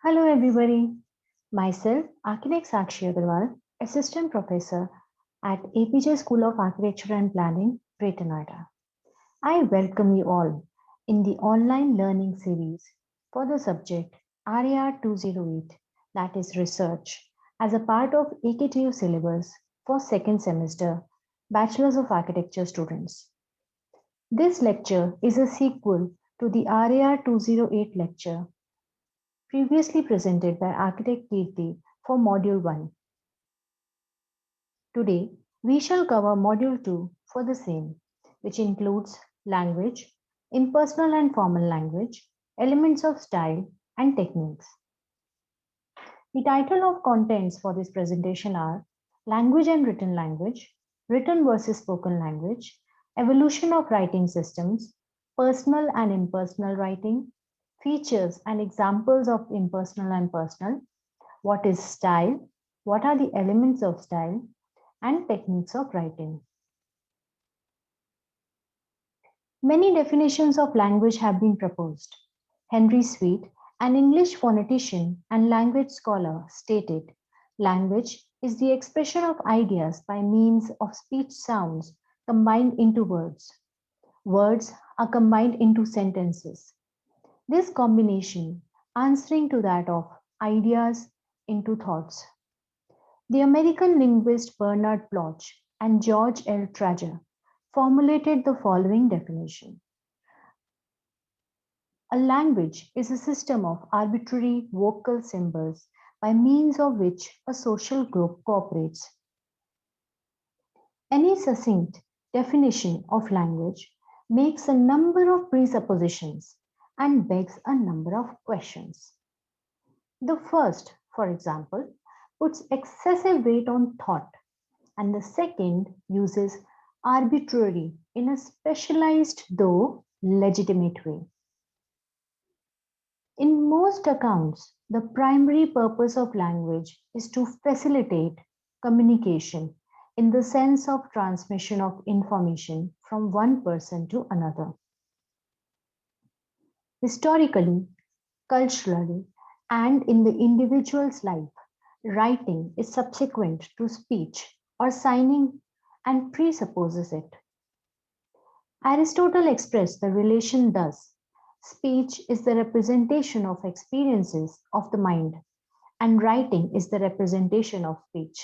Hello everybody. Myself, Architect Sakshi Agarwal, Assistant Professor at APJ School of Architecture and Planning, Greater Noida. I welcome you all in the online learning series for the subject RAR 208, that is research, as a part of AKTU syllabus for second semester Bachelor's of Architecture students. This lecture is a sequel to the RAR 208 lecture previously presented by Architect Kirti for Module 1. Today, we shall cover Module 2 for the same, which includes language, impersonal and formal language, elements of style, and techniques. The title of contents for this presentation are Language and Written Language, Written versus Spoken Language, Evolution of Writing Systems, Personal and Impersonal Writing, Features and Examples of Impersonal and Personal, what is style, what are the elements of style, and techniques of writing. Many definitions of language have been proposed. Henry Sweet, an English phonetician and language scholar, stated, language is the expression of ideas by means of speech sounds combined into words. Words are combined into sentences. This combination answering to that of ideas into thoughts. The American linguist Bernard Bloch and George L. Trager formulated the following definition. A language is a system of arbitrary vocal symbols by means of which a social group cooperates. Any succinct definition of language makes a number of presuppositions and begs a number of questions. The first, for example, puts excessive weight on thought, and the second uses arbitrary in a specialized though legitimate way. In most accounts, the primary purpose of language is to facilitate communication in the sense of transmission of information from one person to another. Historically, culturally, and in the individual's life, writing is subsequent to speech or signing and presupposes it. Aristotle expressed the relation thus: speech is the representation of experiences of the mind, and writing is the representation of speech.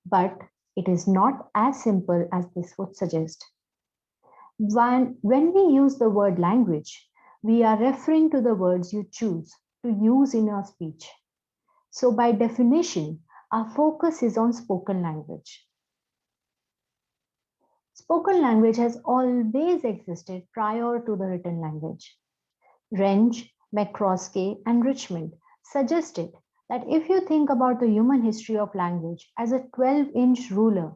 But it is not as simple as this would suggest. When we use the word language, we are referring to the words you choose to use in your speech. So, by definition, our focus is on spoken language. Spoken language has always existed prior to the written language. Wrench, McCroskey, and Richmond suggested that if you think about the human history of language as a 12-inch ruler,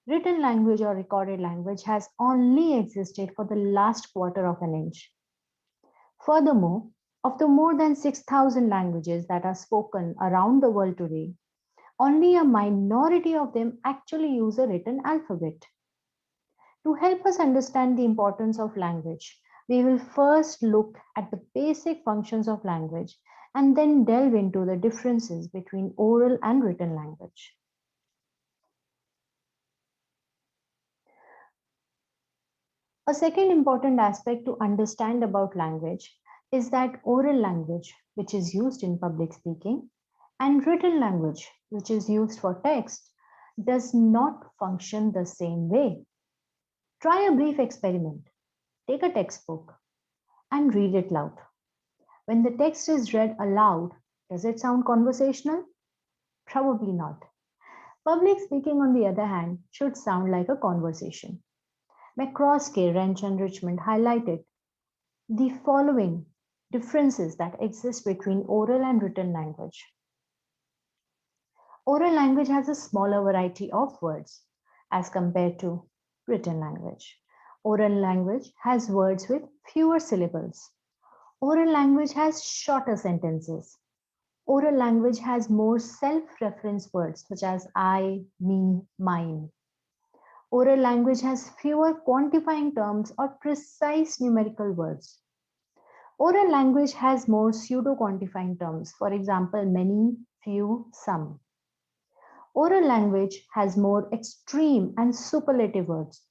written language or recorded language has only existed for the last quarter of an inch. Furthermore, of the more than 6,000 languages that are spoken around the world today, only a minority of them actually use a written alphabet. To help us understand the importance of language, we will first look at the basic functions of language and then delve into the differences between oral and written language. A second important aspect to understand about language is that oral language, which is used in public speaking, and written language, which is used for text, does not function the same way. Try a brief experiment. Take a textbook and read it loud. When the text is read aloud, does it sound conversational? Probably not. Public speaking, on the other hand, should sound like a conversation. McCroskey, Wrench, and Richmond highlighted the following differences that exist between oral and written language. Oral language has a smaller variety of words as compared to written language. Oral language has words with fewer syllables. Oral language has shorter sentences. Oral language has more self-reference words such as I, me, mine. Oral language has fewer quantifying terms or precise numerical words. Oral language has more pseudo-quantifying terms, for example, many, few, some. Oral language has more extreme and superlative words,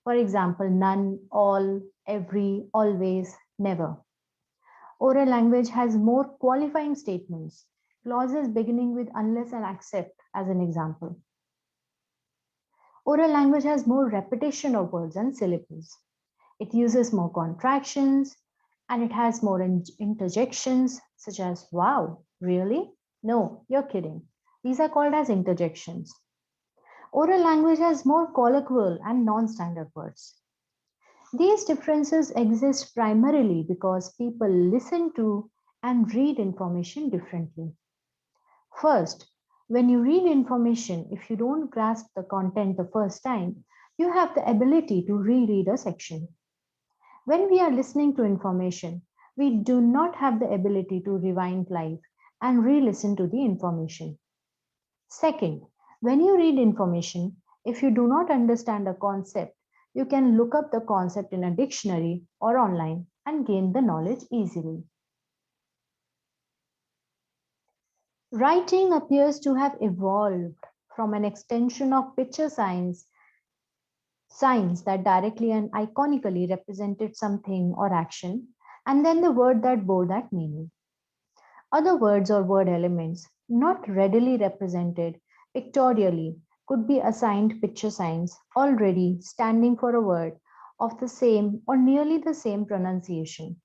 for example, none, all, every, always, never. Oral language has more qualifying statements, clauses beginning with unless and except, as an example. Oral language has more repetition of words and syllables. It uses more contractions and it has more interjections, such as wow, really? No, you're kidding. These are called as interjections. Oral language has more colloquial and non standard words. These differences exist primarily because people listen to and read information differently. First, when you read information, if you don't grasp the content the first time, you have the ability to reread a section. When we are listening to information, we do not have the ability to rewind live and re listen to the information. Second, when you read information, if you do not understand a concept, you can look up the concept in a dictionary or online and gain the knowledge easily. Writing appears to have evolved from an extension of picture signs that directly and iconically represented something or action, and then the word that bore that meaning. Other words or word elements not readily represented pictorially could be assigned picture signs already standing for a word of the same or nearly the same pronunciation,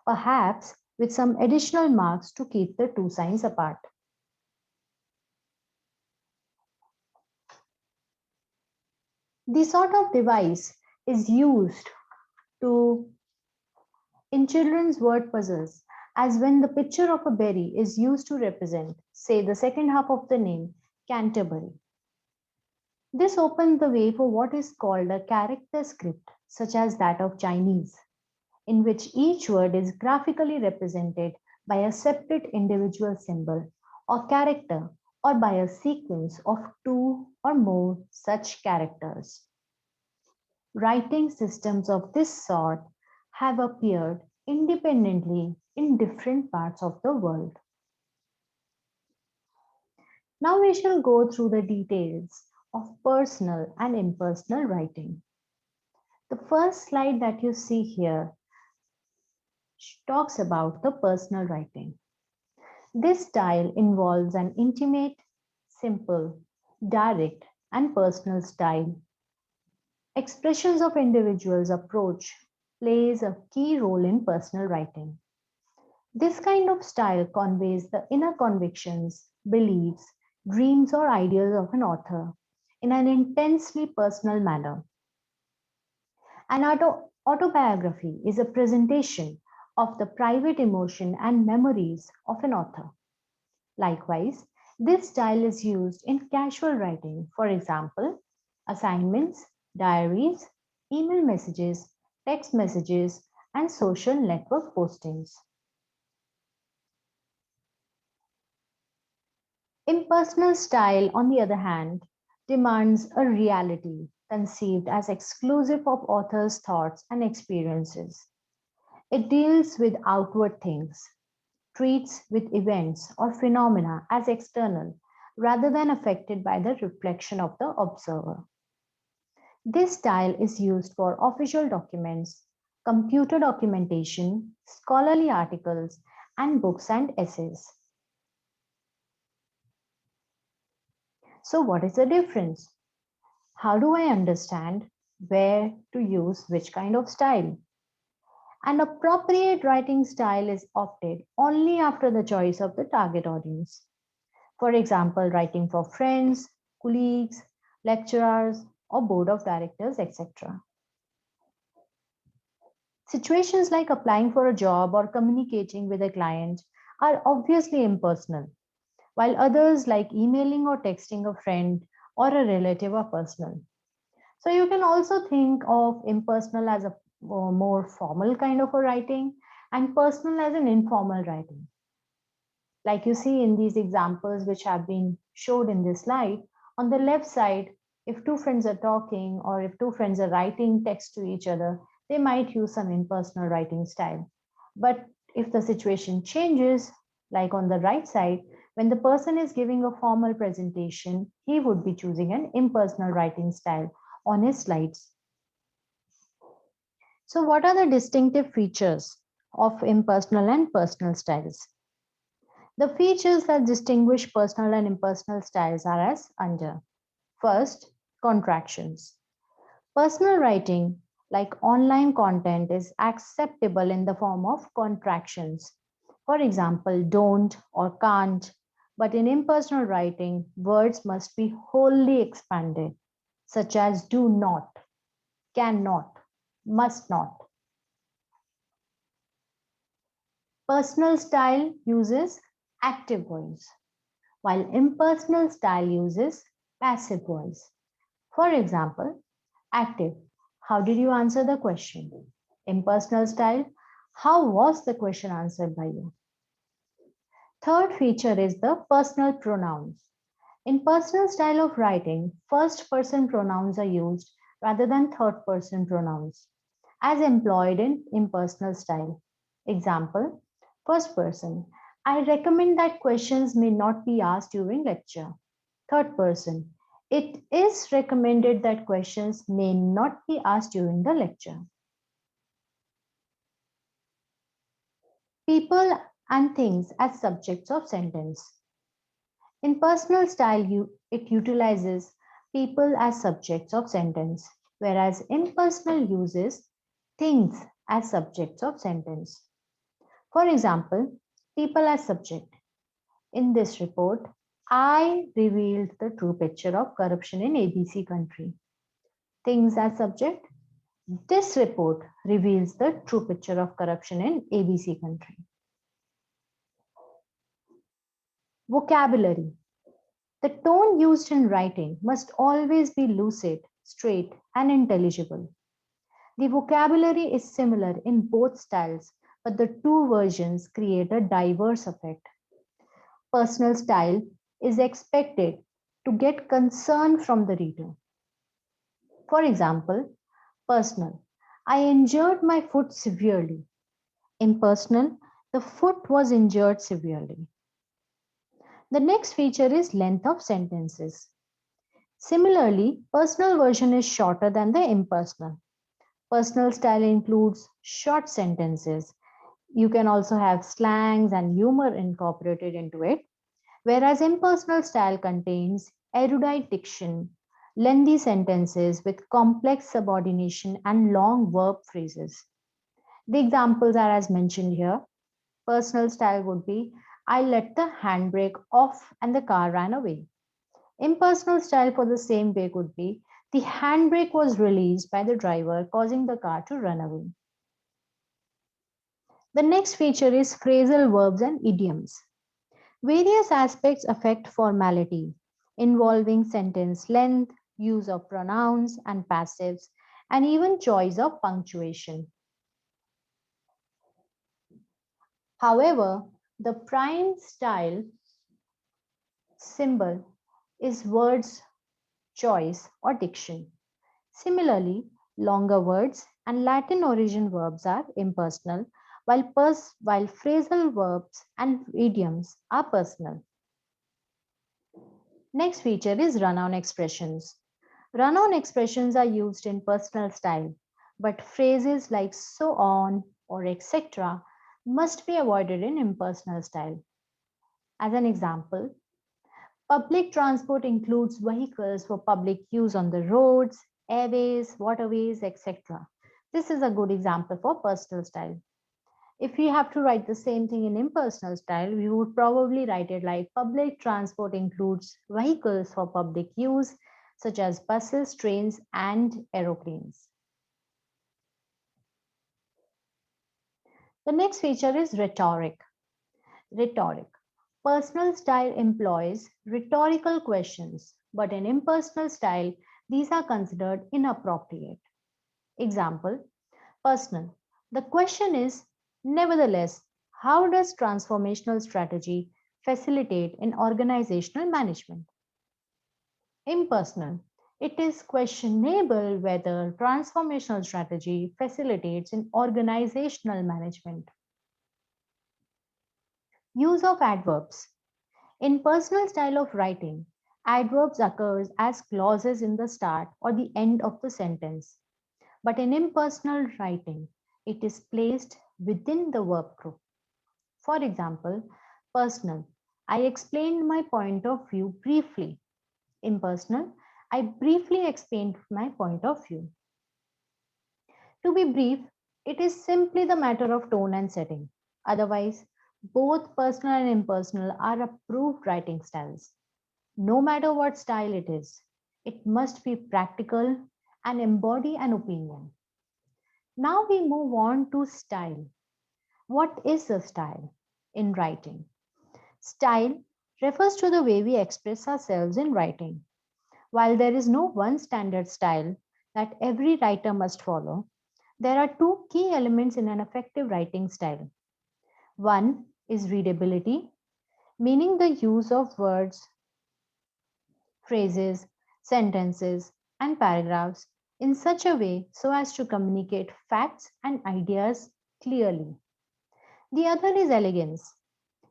perhaps with some additional marks to keep the two signs apart. This sort of device is used to in children's word puzzles, as when the picture of a berry is used to represent, say, the second half of the name Canterbury. This opened the way for what is called a character script, such as that of Chinese, in which each word is graphically represented by a separate individual symbol or character or by a sequence of two or more such characters. Writing systems of this sort have appeared independently in different parts of the world. Now we shall go through the details of personal and impersonal writing. The first slide that you see here talks about the personal writing. This style involves an intimate, simple, direct, and personal style. Expressions of individuals' approach plays a key role in personal writing. This kind of style conveys the inner convictions, beliefs, dreams, or ideas of an author in an intensely personal manner. An autobiography is a presentation of the private emotion and memories of an author. Likewise, this style is used in casual writing, for example, assignments, diaries, email messages, text messages, and social network postings. Impersonal style, on the other hand, demands a reality conceived as exclusive of author's thoughts and experiences. It deals with outward things, treats with events or phenomena as external rather than affected by the reflection of the observer. This style is used for official documents, computer documentation, scholarly articles, and books and essays. So, what is the difference? How do I understand where to use which kind of style? An appropriate writing style is opted only after the choice of the target audience. For example, writing for friends, colleagues, lecturers, or board of directors, etc. Situations like applying for a job or communicating with a client are obviously impersonal, while others like emailing or texting a friend or a relative are personal. So you can also think of impersonal as a more formal kind of a writing and personal as an informal writing. Like you see in these examples which have been showed in this slide, on the left side, if two friends are talking or if two friends are writing text to each other, they might use some impersonal writing style. But if the situation changes, like on the right side, when the person is giving a formal presentation, he would be choosing an impersonal writing style on his slides. So, what are the distinctive features of impersonal and personal styles? The features that distinguish personal and impersonal styles are as under. First, contractions. Personal writing, like online content, is acceptable in the form of contractions. For example, don't or can't. But in impersonal writing, words must be wholly expanded, such as do not, cannot, must not. Personal style uses active voice, while impersonal style uses passive voice. For example, active. How did you answer the question? Impersonal style. How was the question answered by you? Third feature is the personal pronouns. In personal style of writing, first person pronouns are used rather than third person pronouns, as employed in impersonal style. Example, first person. I recommend that questions may not be asked during lecture. Third person. It is recommended that questions may not be asked during the lecture. People and things as subjects of sentence. In personal style, it utilizes people as subjects of sentence, whereas impersonal uses things as subjects of sentence. For example, people as subject. In this report, I revealed the true picture of corruption in ABC country. Things as subject. This report reveals the true picture of corruption in ABC country. Vocabulary. The tone used in writing must always be lucid, straight, and intelligible. The vocabulary is similar in both styles, but the two versions create a diverse effect. Personal style is expected to get concern from the reader. For example, personal. I injured my foot severely. Impersonal. The foot was injured severely. The next feature is length of sentences. Similarly, personal version is shorter than the impersonal. Personal style includes short sentences. You can also have slangs and humor incorporated into it, whereas impersonal style contains erudite diction, lengthy sentences with complex subordination and long verb phrases. The examples are as mentioned here. Personal style would be I let the handbrake off and the car ran away. Impersonal style for the same way could be the handbrake was released by the driver, causing the car to run away. The next feature is phrasal verbs and idioms. Various aspects affect formality, involving sentence length, use of pronouns and passives, and even choice of punctuation. However, the prime style symbol is words choice or diction. Similarly, longer words and Latin origin verbs are impersonal, while phrasal verbs and idioms are personal. Next feature is run-on expressions. Run-on expressions are used in personal style, but phrases like so on or etc. must be avoided in impersonal style. As an example, public transport includes vehicles for public use on the roads, airways, waterways, etc. This is a good example for personal style. If we have to write the same thing in impersonal style, we would probably write it like public transport includes vehicles for public use, such as buses, trains, and aeroplanes. The next feature is rhetoric. Rhetoric. Personal style employs rhetorical questions, but in impersonal style, these are considered inappropriate. Example, personal. The question is, nevertheless, how does transformational strategy facilitate in organizational management? Impersonal. It is questionable whether transformational strategy facilitates in organizational management. Use of adverbs. In personal style of writing, adverbs occurs as clauses in the start or the end of the sentence. But in impersonal writing, it is placed within the verb group. For example, personal. I explained my point of view briefly. Impersonal. I briefly explained my point of view. To be brief, it is simply the matter of tone and setting. Otherwise, both personal and impersonal are approved writing styles. No matter what style it must be practical and embody an opinion. Now we move on to style. What is a style in writing? Style refers to the way we express ourselves in writing. While there is no one standard style that every writer must follow, there are two key elements in an effective writing style. One is readability, meaning the use of words, phrases, sentences, and paragraphs in such a way so as to communicate facts and ideas clearly. The other is elegance,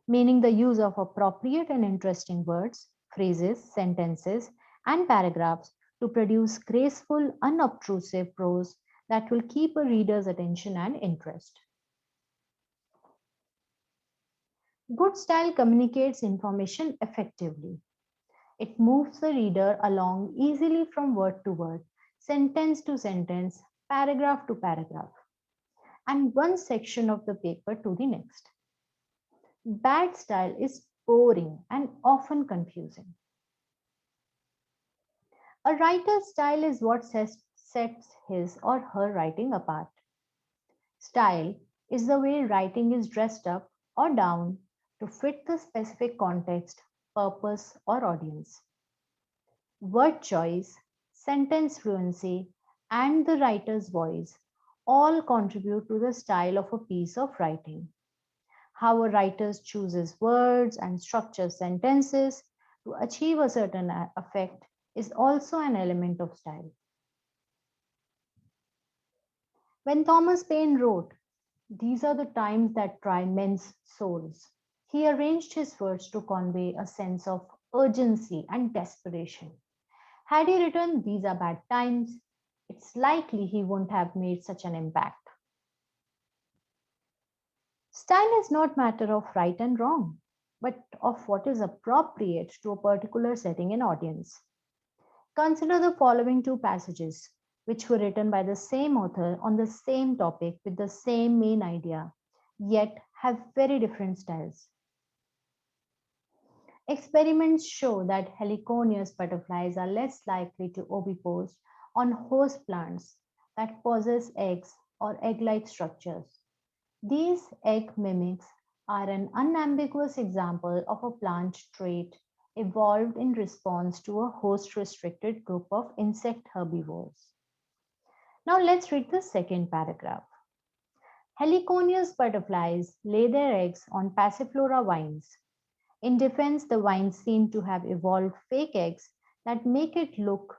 meaning the use of appropriate and interesting words, phrases, sentences, and paragraphs to produce graceful, unobtrusive prose that will keep a reader's attention and interest. Good style communicates information effectively. It moves the reader along easily from word to word, sentence to sentence, paragraph to paragraph, and one section of the paper to the next. Bad style is boring and often confusing. A writer's style is what sets his or her writing apart. Style is the way writing is dressed up or down to fit the specific context, purpose, or audience. Word choice, sentence fluency, and the writer's voice all contribute to the style of a piece of writing. How a writer chooses words and structures sentences to achieve a certain effect is also an element of style. When Thomas Paine wrote, "These are the times that try men's souls," he arranged his words to convey a sense of urgency and desperation. Had he written, "These are bad times," it's likely he wouldn't have made such an impact. Style is not matter of right and wrong, but of what is appropriate to a particular setting and audience. Consider the following two passages, which were written by the same author on the same topic with the same main idea, yet have very different styles. Experiments show that heliconius butterflies are less likely to ovipose on host plants that possess eggs or egg-like structures. These egg mimics are an unambiguous example of a plant trait evolved in response to a host-restricted group of insect herbivores. Now let's read the second paragraph. Heliconius butterflies lay their eggs on Passiflora vines. In defense, the vines seem to have evolved fake eggs that make it look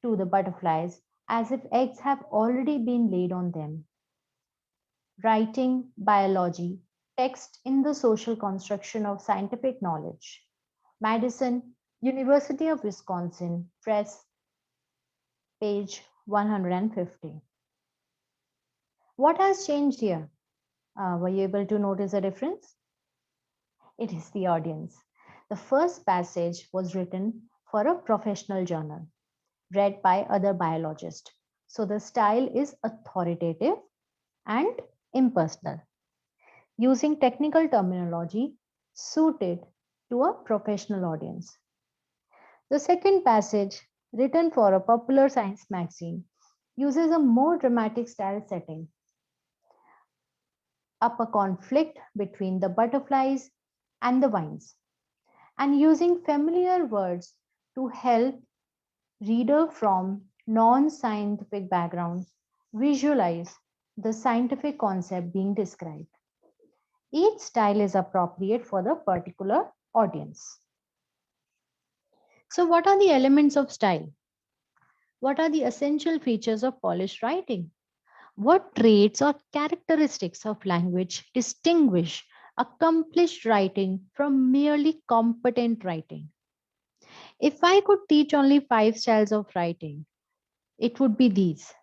to the butterflies as if eggs have already been laid on them. Writing, biology, text in the social construction of scientific knowledge. Madison, University of Wisconsin Press, page 150. What has changed here? Were you able to notice a difference? It is the audience. The first passage was written for a professional journal, read by other biologists. So the style is authoritative and impersonal, using technical terminology suited to a professional audience. The second passage, written for a popular science magazine, uses a more dramatic style setting up a conflict between the butterflies and the vines, and using familiar words to help reader from non-scientific backgrounds visualize the scientific concept being described. Each style is appropriate for the particular audience. So what are the elements of style? What are the essential features of polished writing? What traits or characteristics of language distinguish accomplished writing from merely competent writing. If I could teach only 5 styles of writing, it would be these.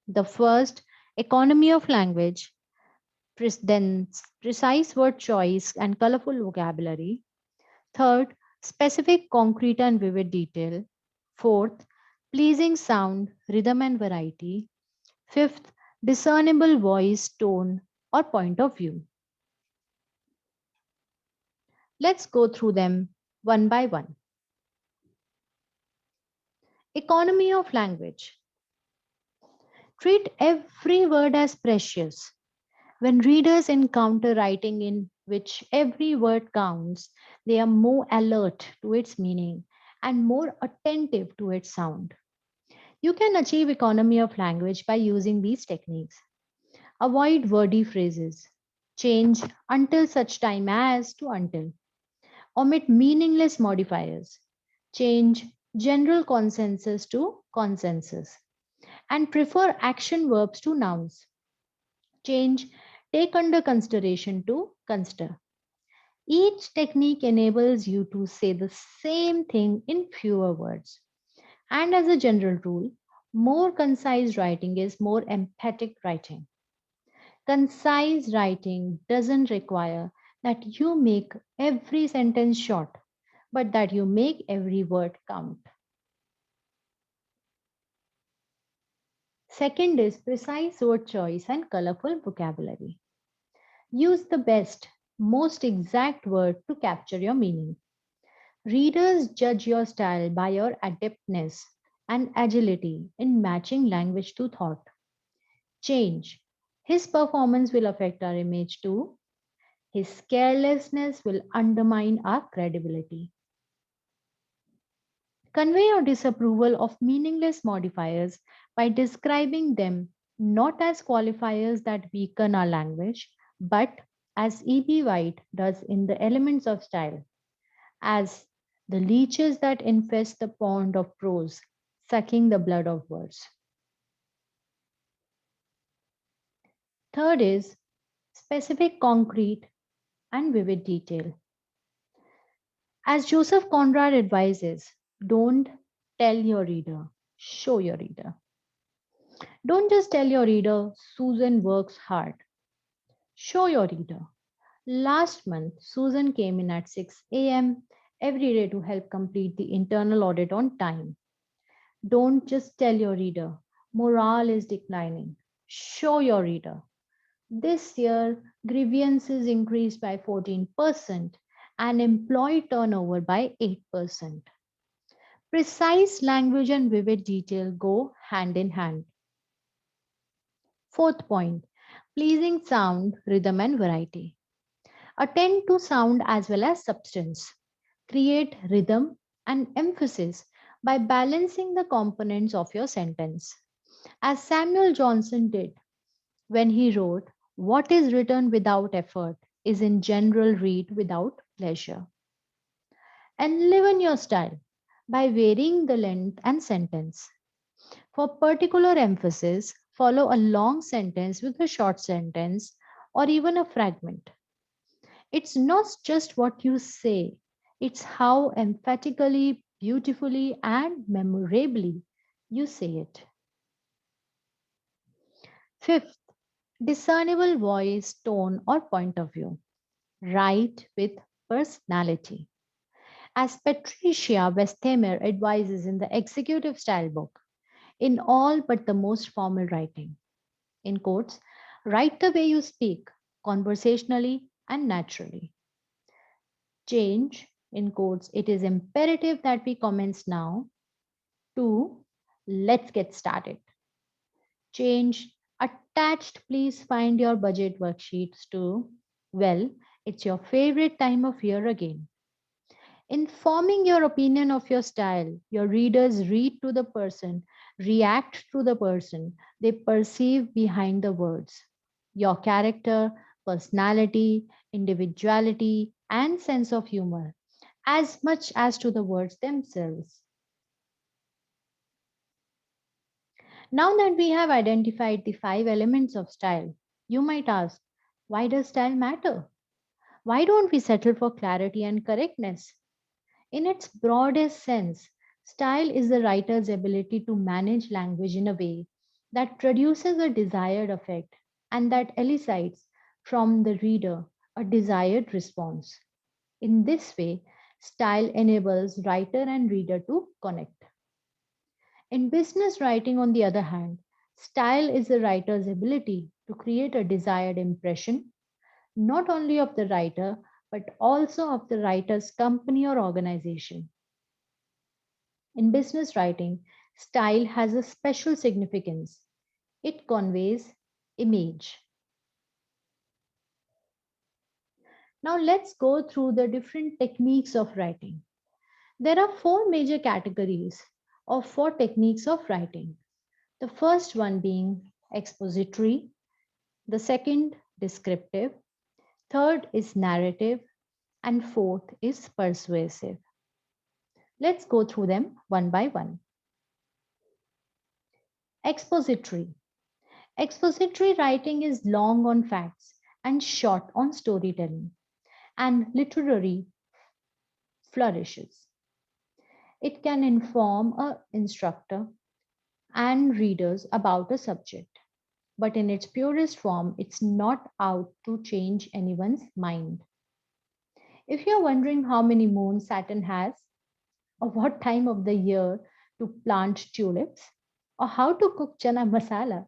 The first, economy of language, then precise word choice and colorful vocabulary. Third, specific, concrete, and vivid detail. Fourth, pleasing sound, rhythm, and variety. Fifth, discernible voice, tone, or point of view. Let's go through them one by one. Economy of language. Treat every word as precious. When readers encounter writing in which every word counts, they are more alert to its meaning and more attentive to its sound. You can achieve economy of language by using these techniques. Avoid wordy phrases. Change until such time as to until. Omit meaningless modifiers. Change general consensus to consensus. And prefer action verbs to nouns. Change take under consideration to consider. Each technique enables you to say the same thing in fewer words. And as a general rule, more concise writing is more emphatic writing. Concise writing doesn't require that you make every sentence short, but that you make every word count. Second is precise word choice and colorful vocabulary. Use the best, most exact word to capture your meaning. Readers judge your style by your adeptness and agility in matching language to thought. Change. His performance will affect our image too. His carelessness will undermine our credibility. Convey your disapproval of meaningless modifiers by describing them not as qualifiers that weaken our language, but as E.B. White does in The Elements of Style, as the leeches that infest the pond of prose, sucking the blood of words. Third is specific, concrete, and vivid detail. As Joseph Conrad advises, don't tell your reader, show your reader. Don't just tell your reader, Susan works hard. Show your reader. Last month, Susan came in at 6 a.m. every day to help complete the internal audit on time. Don't just tell your reader, morale is declining. Show your reader. This year, grievances increased by 14% and employee turnover by 8%. Precise language and vivid detail go hand in hand. Fourth point, pleasing sound, rhythm, and variety. Attend to sound as well as substance. Create rhythm and emphasis by balancing the components of your sentence. As Samuel Johnson did when he wrote, "What is written without effort is in general read without pleasure." And live in your style by varying the length and sentence. For particular emphasis, follow a long sentence with a short sentence or even a fragment. It's not just what you say, it's how emphatically, beautifully, and memorably you say it. Fifth, discernible voice, tone, or point of view. Write with personality. As Patricia Westhemer advises in the Executive Style book, in all but the most formal writing, in quotes, write the way you speak, conversationally and naturally. Change, in quotes, it is imperative that we commence now. To let's get started. Change, attached, please find your budget worksheets to, well, it's your favorite time of year again. In forming your opinion of your style, your readers read to the person, react to the person, they perceive behind the words. Your character, personality, individuality, and sense of humor, as much as to the words themselves. Now that we have identified the 5 elements of style, you might ask, why does style matter? Why don't we settle for clarity and correctness? In its broadest sense, style is the writer's ability to manage language in a way that produces a desired effect and that elicites from the reader a desired response. In this way, style enables writer and reader to connect. In business writing, on the other hand, style is the writer's ability to create a desired impression, not only of the writer, but also of the writer's company or organization. In business writing, style has a special significance. It conveys image. Now let's go through the different techniques of writing. There are four major categories or four techniques of writing. The first one being expository, the second descriptive, third is narrative, and fourth is persuasive. Let's go through them one by one. Expository. Expository writing is long on facts and short on storytelling and literary flourishes. It can inform a instructor and readers about a subject, but in its purest form, it's not out to change anyone's mind. If you're wondering how many moons Saturn has, or what time of the year to plant tulips, or how to cook chana masala,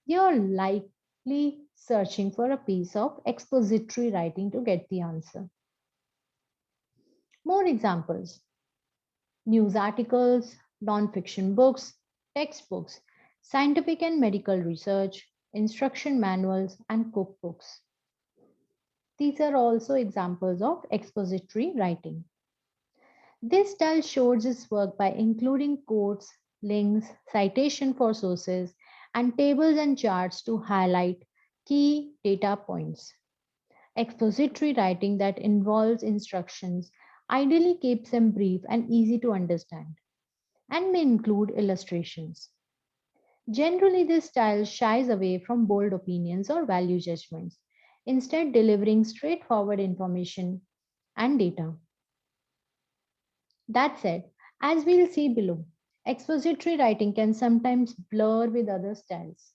you're likely searching for a piece of expository writing to get the answer. More examples: news articles, non-fiction books, textbooks, scientific and medical research, instruction manuals, and cookbooks. These are also examples of expository writing. This style shows its work by including quotes, links, citation for sources, and tables and charts to highlight key data points. Expository writing that involves instructions ideally keeps them brief and easy to understand and may include illustrations. Generally, this style shies away from bold opinions or value judgments, instead, delivering straightforward information and data. That said, as we'll see below, expository writing can sometimes blur with other styles.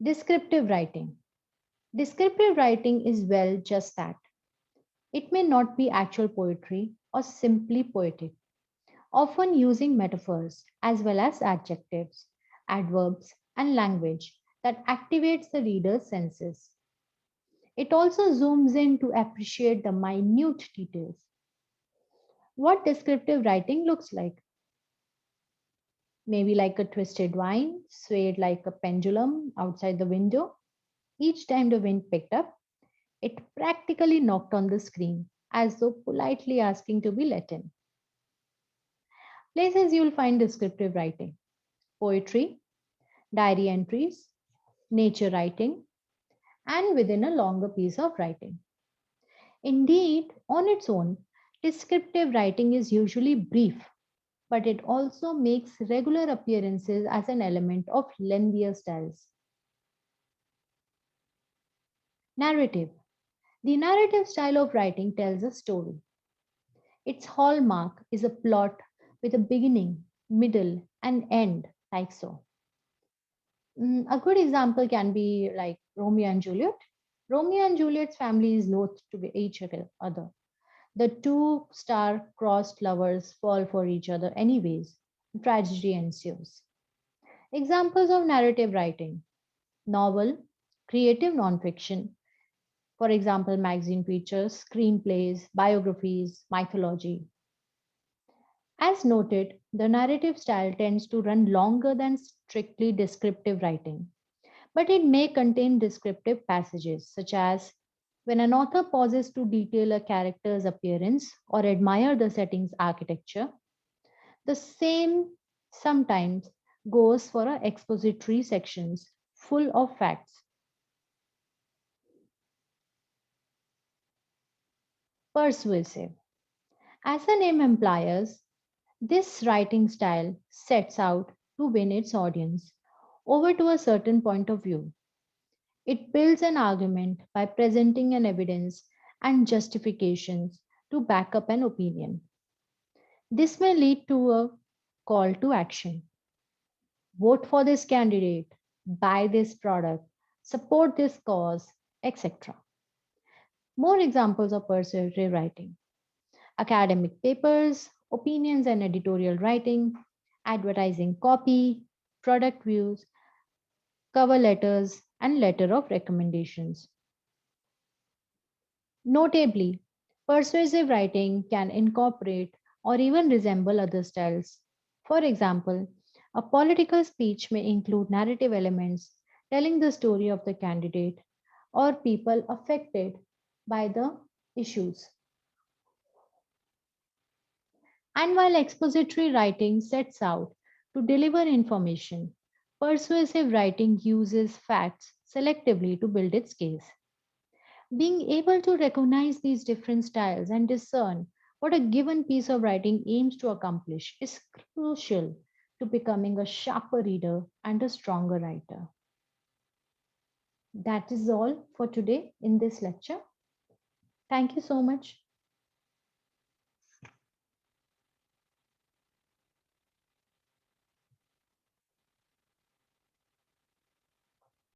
Descriptive writing. Descriptive writing is well just that. It may not be actual poetry or simply poetic, often using metaphors as well as adjectives, adverbs, and language that activates the reader's senses. It also zooms in to appreciate the minute details. What descriptive writing looks like: maybe like a twisted vine, swayed like a pendulum outside the window. Each time the wind picked up, it practically knocked on the screen, as though politely asking to be let in. Places you'll find descriptive writing: poetry, diary entries, nature writing, and within a longer piece of writing. Indeed, on its own, descriptive writing is usually brief, but it also makes regular appearances as an element of lengthier styles. Narrative. The narrative style of writing tells a story. Its hallmark is a plot with a beginning, middle, and end, like so. A good example can be like Romeo and Juliet. Romeo and Juliet's family is loath to be each other. The two star-crossed lovers fall for each other anyways. Tragedy ensues. Examples of narrative writing: novel, creative nonfiction, for example, magazine features, screenplays, biographies, mythology. As noted, the narrative style tends to run longer than strictly descriptive writing, but it may contain descriptive passages, such as when an author pauses to detail a character's appearance or admire the setting's architecture. The same sometimes goes for our expository sections full of facts. Persuasive. As the name implies, this writing style sets out to win its audience over to a certain point of view. It builds an argument by presenting an evidence and justifications to back up an opinion. This may lead to a call to action. Vote for this candidate, buy this product, support this cause, etc. More examples of persuasive writing: academic papers, opinions and editorial writing, advertising copy, product views, cover letters, and letter of recommendations. Notably, persuasive writing can incorporate or even resemble other styles. For example, a political speech may include narrative elements telling the story of the candidate or people affected by the issues. And while expository writing sets out to deliver information, persuasive writing uses facts selectively to build its case. Being able to recognize these different styles and discern what a given piece of writing aims to accomplish is crucial to becoming a sharper reader and a stronger writer. That is all for today in this lecture. Thank you so much.